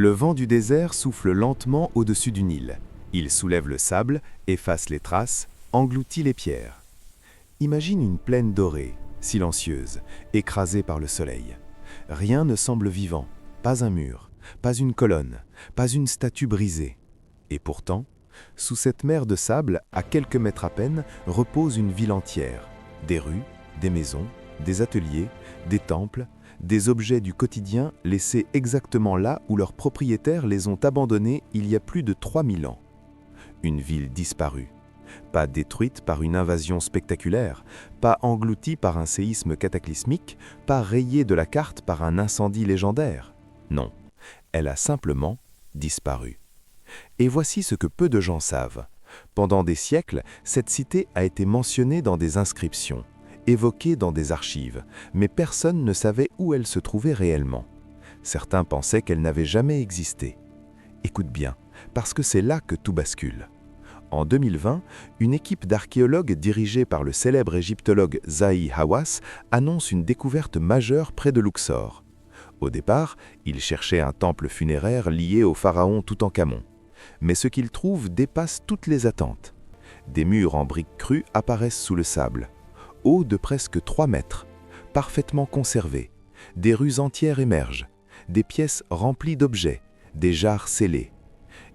Le vent du désert souffle lentement au-dessus du Nil. Il soulève le sable, efface les traces, engloutit les pierres. Imagine une plaine dorée, silencieuse, écrasée par le soleil. Rien ne semble vivant, pas un mur, pas une colonne, pas une statue brisée. Et pourtant, sous cette mer de sable, à quelques mètres à peine, repose une ville entière. Des rues, des maisons, des ateliers, des temples, des objets du quotidien laissés exactement là où leurs propriétaires les ont abandonnés il y a plus de 3000 ans. Une ville disparue. Pas détruite par une invasion spectaculaire, pas engloutie par un séisme cataclysmique, pas rayée de la carte par un incendie légendaire. Non, elle a simplement disparu. Et voici ce que peu de gens savent. Pendant des siècles, cette cité a été mentionnée dans des inscriptions, évoquée dans des archives, mais personne ne savait où elle se trouvait réellement. Certains pensaient qu'elle n'avait jamais existé. Écoute bien, parce que c'est là que tout bascule. En 2020, une équipe d'archéologues dirigée par le célèbre égyptologue Zahi Hawass annonce une découverte majeure près de Luxor. Au départ, ils cherchaient un temple funéraire lié au pharaon Toutankhamon. Mais ce qu'ils trouvent dépasse toutes les attentes. Des murs en briques crues apparaissent sous le sable, hauts de presque 3 mètres, parfaitement conservés. Des rues entières émergent, des pièces remplies d'objets, des jarres scellées.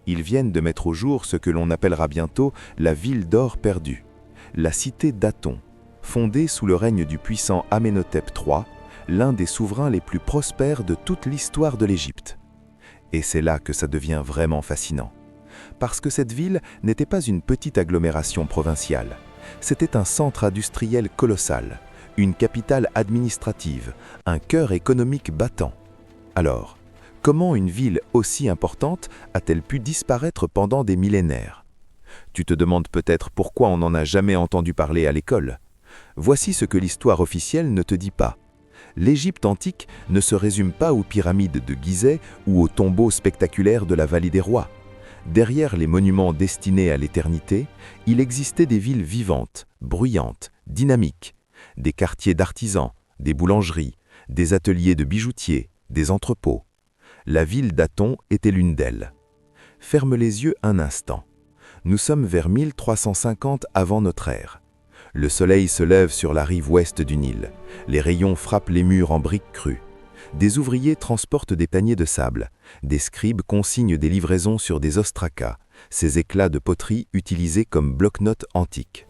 Ils viennent de mettre au jour ce que l'on appellera bientôt la ville d'or perdue, la cité d'Aton, fondée sous le règne du puissant Amenhotep III, l'un des souverains les plus prospères de toute l'histoire de l'Égypte. Et c'est là que ça devient vraiment fascinant. Parce que cette ville n'était pas une petite agglomération provinciale. C'était un centre industriel colossal, une capitale administrative, un cœur économique battant. Alors, comment une ville aussi importante a-t-elle pu disparaître pendant des millénaires? Tu te demandes peut-être pourquoi on n'en a jamais entendu parler à l'école. Voici ce que l'histoire officielle ne te dit pas. L'Égypte antique ne se résume pas aux pyramides de Gizeh ou aux tombeaux spectaculaires de la Vallée des Rois. Derrière les monuments destinés à l'éternité, il existait des villes vivantes, bruyantes, dynamiques, des quartiers d'artisans, des boulangeries, des ateliers de bijoutiers, des entrepôts. La ville d'Aton était l'une d'elles. Ferme les yeux un instant. Nous sommes vers 1350 avant notre ère. Le soleil se lève sur la rive ouest du Nil. Les rayons frappent les murs en briques crues. Des ouvriers transportent des paniers de sable. Des scribes consignent des livraisons sur des ostracas, ces éclats de poterie utilisés comme bloc-notes antiques.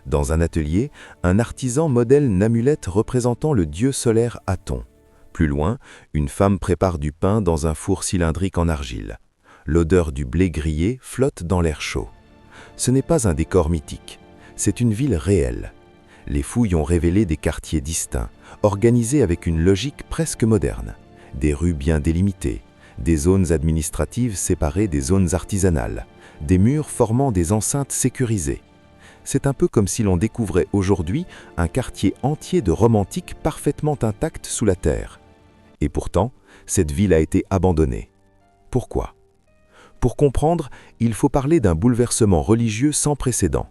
Dans un atelier, un artisan modèle une amulette représentant le dieu solaire Aton. Plus loin, une femme prépare du pain dans un four cylindrique en argile. L'odeur du blé grillé flotte dans l'air chaud. Ce n'est pas un décor mythique, c'est une ville réelle. Les fouilles ont révélé des quartiers distincts, organisés avec une logique presque moderne. Des rues bien délimitées, des zones administratives séparées des zones artisanales, des murs formant des enceintes sécurisées. C'est un peu comme si l'on découvrait aujourd'hui un quartier entier de romantiques parfaitement intact sous la terre. Et pourtant, cette ville a été abandonnée. Pourquoi? Pour comprendre, il faut parler d'un bouleversement religieux sans précédent.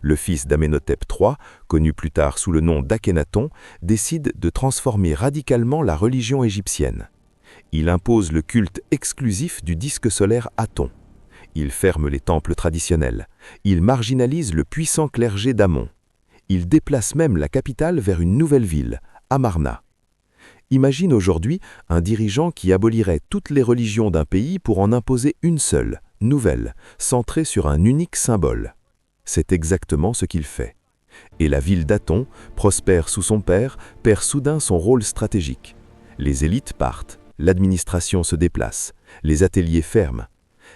Le fils d'Amenhotep III, connu plus tard sous le nom d'Akhenaton, décide de transformer radicalement la religion égyptienne. Il impose le culte exclusif du disque solaire Aton. Il ferme les temples traditionnels. Il marginalise le puissant clergé d'Amon. Il déplace même la capitale vers une nouvelle ville, Amarna. Imagine aujourd'hui un dirigeant qui abolirait toutes les religions d'un pays pour en imposer une seule, nouvelle, centrée sur un unique symbole. C'est exactement ce qu'il fait. Et la ville d'Aton, prospère sous son père, perd soudain son rôle stratégique. Les élites partent, l'administration se déplace, les ateliers ferment.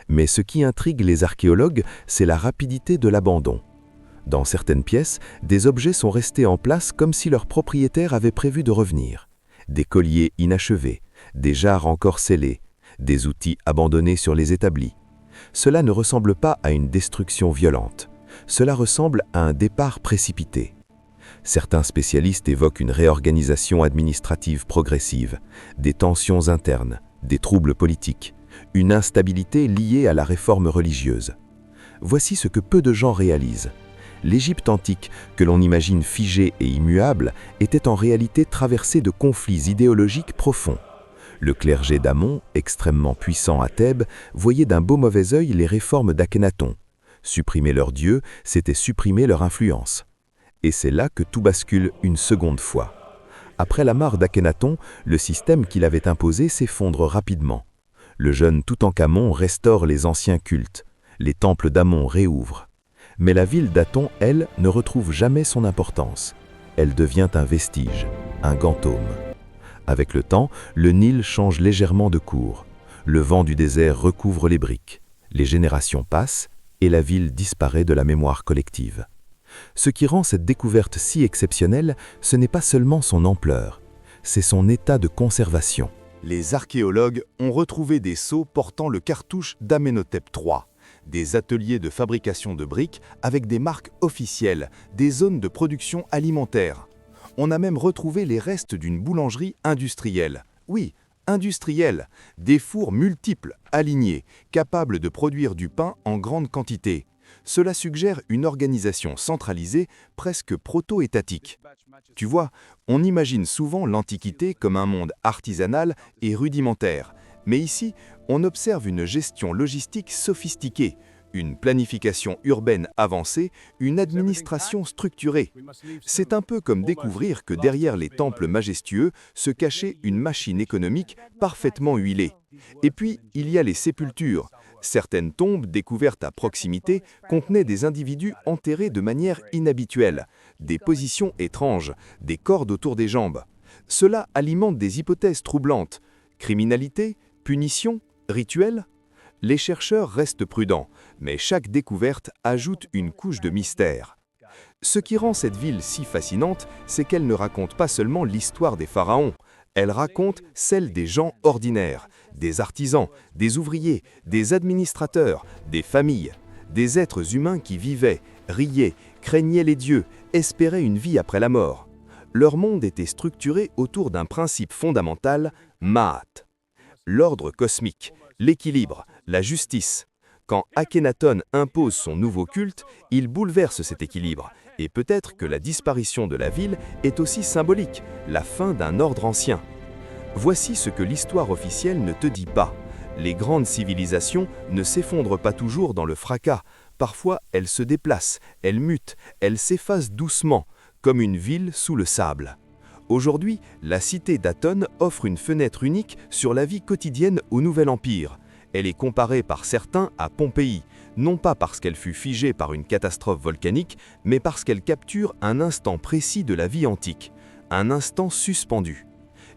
Mais ce qui intrigue les archéologues, c'est la rapidité de l'abandon. Dans certaines pièces, des objets sont restés en place comme si leur propriétaire avait prévu de revenir. Des colliers inachevés, des jarres encore scellées, des outils abandonnés sur les établis. Cela ne ressemble pas à une destruction violente. Cela ressemble à un départ précipité. Certains spécialistes évoquent une réorganisation administrative progressive, des tensions internes, des troubles politiques, une instabilité liée à la réforme religieuse. Voici ce que peu de gens réalisent. L'Égypte antique, que l'on imagine figée et immuable, était en réalité traversée de conflits idéologiques profonds. Le clergé d'Amon, extrêmement puissant à Thèbes, voyait d'un beau mauvais œil les réformes d'Akhénaton. Supprimer leur dieu, c'était supprimer leur influence. Et c'est là que tout bascule une seconde fois. Après la mort d'Akhénaton, le système qu'il avait imposé s'effondre rapidement. Le jeune Toutankhamon restaure les anciens cultes. Les temples d'Amon réouvrent. Mais la ville d'Aton, elle, ne retrouve jamais son importance. Elle devient un vestige, un gantôme. Avec le temps, le Nil change légèrement de cours. Le vent du désert recouvre les briques. Les générations passent et la ville disparaît de la mémoire collective. Ce qui rend cette découverte si exceptionnelle, ce n'est pas seulement son ampleur, c'est son état de conservation. Les archéologues ont retrouvé des sceaux portant le cartouche d'Amenhotep III, des ateliers de fabrication de briques avec des marques officielles, des zones de production alimentaire. On a même retrouvé les restes d'une boulangerie industrielle. Oui, industrielle, des fours multiples, alignés, capables de produire du pain en grande quantité. Cela suggère une organisation centralisée, presque proto-étatique. Tu vois, on imagine souvent l'Antiquité comme un monde artisanal et rudimentaire. Mais ici, on observe une gestion logistique sophistiquée, une planification urbaine avancée, une administration structurée. C'est un peu comme découvrir que derrière les temples majestueux se cachait une machine économique parfaitement huilée. Et puis, il y a les sépultures. Certaines tombes découvertes à proximité contenaient des individus enterrés de manière inhabituelle, des positions étranges, des cordes autour des jambes. Cela alimente des hypothèses troublantes. Criminalité, punition, rituel ? Les chercheurs restent prudents, mais chaque découverte ajoute une couche de mystère. Ce qui rend cette ville si fascinante, c'est qu'elle ne raconte pas seulement l'histoire des pharaons, elle raconte celle des gens ordinaires, des artisans, des ouvriers, des administrateurs, des familles, des êtres humains qui vivaient, riaient, craignaient les dieux, espéraient une vie après la mort. Leur monde était structuré autour d'un principe fondamental, Ma'at. L'ordre cosmique, l'équilibre, la justice. Quand Akhénaton impose son nouveau culte, il bouleverse cet équilibre. Et peut-être que la disparition de la ville est aussi symbolique, la fin d'un ordre ancien. Voici ce que l'histoire officielle ne te dit pas. Les grandes civilisations ne s'effondrent pas toujours dans le fracas. Parfois, elles se déplacent, elles mutent, elles s'effacent doucement, comme une ville sous le sable. Aujourd'hui, la cité d'Aton offre une fenêtre unique sur la vie quotidienne au Nouvel Empire. Elle est comparée par certains à Pompéi, non pas parce qu'elle fut figée par une catastrophe volcanique, mais parce qu'elle capture un instant précis de la vie antique, un instant suspendu.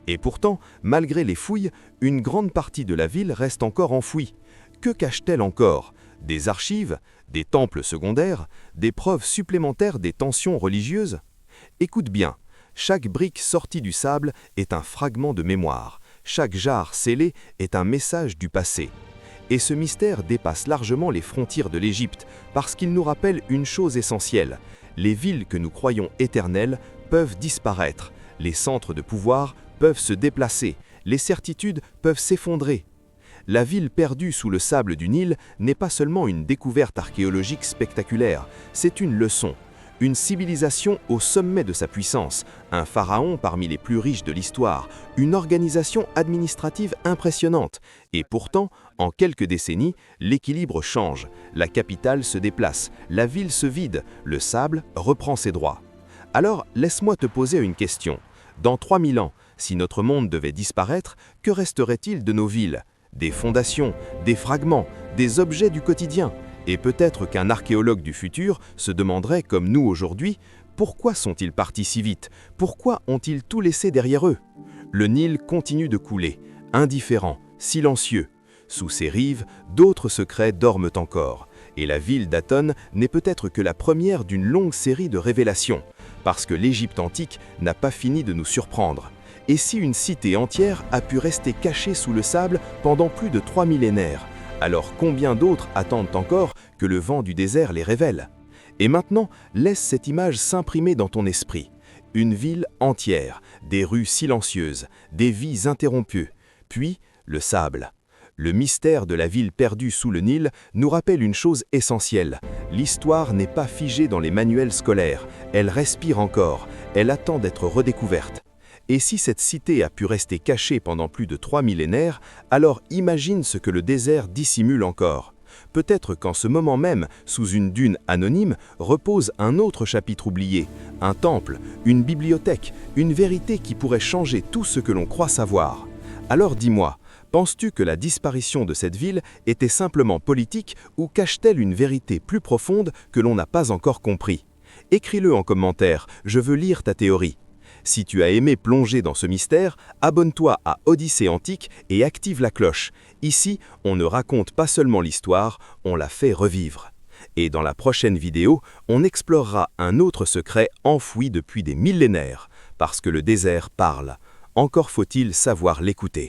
Et pourtant, malgré les fouilles, une grande partie de la ville reste encore enfouie. Que cache-t-elle encore? Des archives, des temples secondaires, des preuves supplémentaires des tensions religieuses? Écoute bien, chaque brique sortie du sable est un fragment de mémoire, chaque jarre scellée est un message du passé. Et ce mystère dépasse largement les frontières de l'Égypte, parce qu'il nous rappelle une chose essentielle. Les villes que nous croyons éternelles peuvent disparaître, les centres de pouvoir peuvent se déplacer, les certitudes peuvent s'effondrer. La ville perdue sous le sable du Nil n'est pas seulement une découverte archéologique spectaculaire, c'est une leçon. Une civilisation au sommet de sa puissance, un pharaon parmi les plus riches de l'histoire, une organisation administrative impressionnante. Et pourtant, en quelques décennies, l'équilibre change, la capitale se déplace, la ville se vide, le sable reprend ses droits. Alors, laisse-moi te poser une question. Dans 3000 ans, si notre monde devait disparaître, que resterait-il de nos villes? Des fondations, des fragments, des objets du quotidien. Et peut-être qu'un archéologue du futur se demanderait, comme nous aujourd'hui, pourquoi sont-ils partis si vite? Pourquoi ont-ils tout laissé derrière eux? Le Nil continue de couler, indifférent, silencieux. Sous ses rives, d'autres secrets dorment encore. Et la ville d'Aton n'est peut-être que la première d'une longue série de révélations, parce que l'Égypte antique n'a pas fini de nous surprendre. Et si une cité entière a pu rester cachée sous le sable pendant plus de 3 millénaires, alors combien d'autres attendent encore que le vent du désert les révèle? Et maintenant, laisse cette image s'imprimer dans ton esprit. Une ville entière, des rues silencieuses, des vies interrompues, puis le sable. Le mystère de la ville perdue sous le Nil nous rappelle une chose essentielle. L'histoire n'est pas figée dans les manuels scolaires, elle respire encore, elle attend d'être redécouverte. Et si cette cité a pu rester cachée pendant plus de 3 millénaires, alors imagine ce que le désert dissimule encore. Peut-être qu'en ce moment même, sous une dune anonyme, repose un autre chapitre oublié, un temple, une bibliothèque, une vérité qui pourrait changer tout ce que l'on croit savoir. Alors dis-moi, penses-tu que la disparition de cette ville était simplement politique ou cache-t-elle une vérité plus profonde que l'on n'a pas encore compris? Écris-le en commentaire, je veux lire ta théorie. Si tu as aimé plonger dans ce mystère, abonne-toi à Odyssée Antique et active la cloche. Ici, on ne raconte pas seulement l'histoire, on la fait revivre. Et dans la prochaine vidéo, on explorera un autre secret enfoui depuis des millénaires, parce que le désert parle. Encore faut-il savoir l'écouter.